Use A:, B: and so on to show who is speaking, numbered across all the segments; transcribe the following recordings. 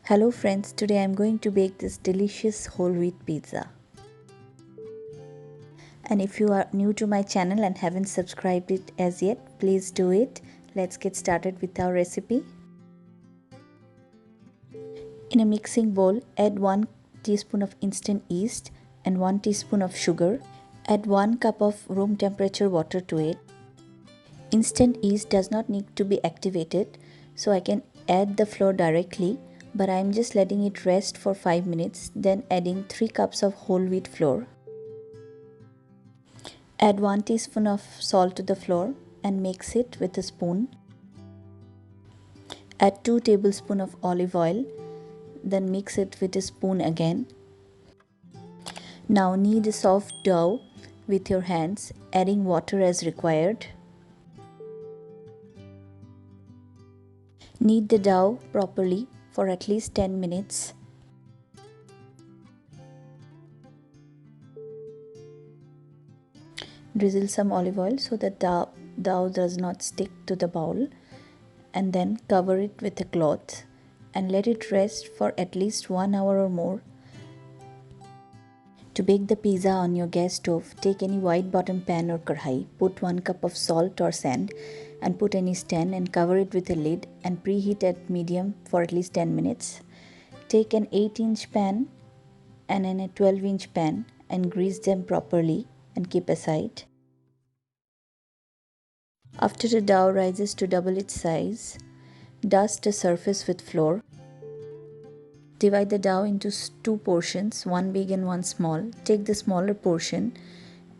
A: Hello friends, today I am going to bake this delicious whole wheat pizza. And if you are new to my channel and haven't subscribed it as yet, please do it. Let's get started with our recipe. In a mixing bowl, add 1 teaspoon of instant yeast and 1 teaspoon of sugar. Add 1 cup of room temperature water to it. Instant yeast does not need to be activated, so I can add the flour directly, but I am just letting it rest for 5 minutes, then adding 3 cups of whole wheat flour. Add 1 teaspoon of salt to the flour and mix it with a spoon. Add 2 tablespoons of olive oil, then mix it with a spoon again. Now knead a soft dough with your hands, adding water as required. Knead the dough properly for at least 10 minutes. Drizzle some olive oil so that the dough does not stick to the bowl, and then cover it with a cloth and let it rest for at least 1 hour or more. To bake the pizza on your gas stove, take any wide bottom pan or kadhai, put 1 cup of salt or sand and put any stand and cover it with a lid and preheat at medium for at least 10 minutes. Take an 8-inch pan and a 12-inch pan and grease them properly and keep aside. After the dough rises to double its size, dust the surface with flour. Divide the dough into 2 portions, one big and one small. Take the smaller portion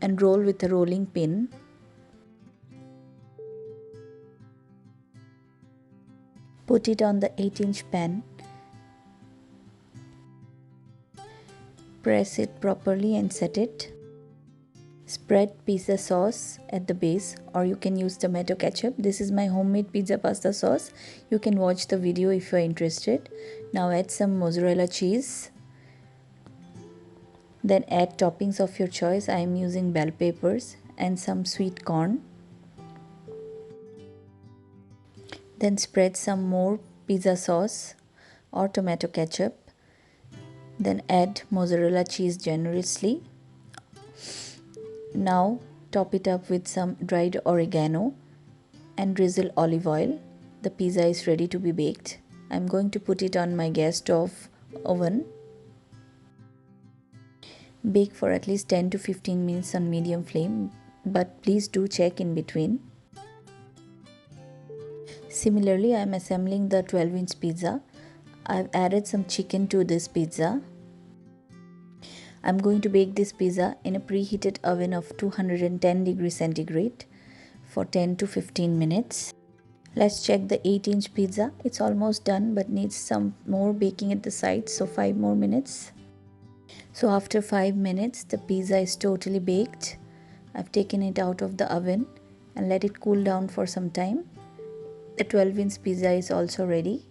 A: and roll with a rolling pin. Put it on the 8-inch pan. Press it properly and set it. Spread pizza sauce at the base, or you can use tomato ketchup. This is my homemade pizza pasta sauce. You can watch the video if you are interested. Now add some mozzarella cheese. Then add toppings of your choice. I am using bell peppers and some sweet corn. Then spread some more pizza sauce or tomato ketchup. Then add mozzarella cheese generously. Now top it up with some dried oregano and drizzle olive oil. The pizza is ready to be baked. I'm going to put it on my gas stove oven. Bake for at least 10 to 15 minutes on medium flame, but please do check in between. Similarly, I am assembling the 12-inch pizza. I've added some chicken to this pizza. I'm going to bake this pizza in a preheated oven of 210 degrees centigrade for 10 to 15 minutes. Let's check the 8-inch pizza. It's almost done but needs some more baking at the sides, so 5 more minutes. So after 5 minutes, the pizza is totally baked. I've taken it out of the oven and let it cool down for some time. The 12-inch pizza is also ready.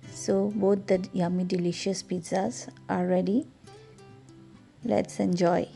A: So both the yummy delicious pizzas are ready. Let's enjoy.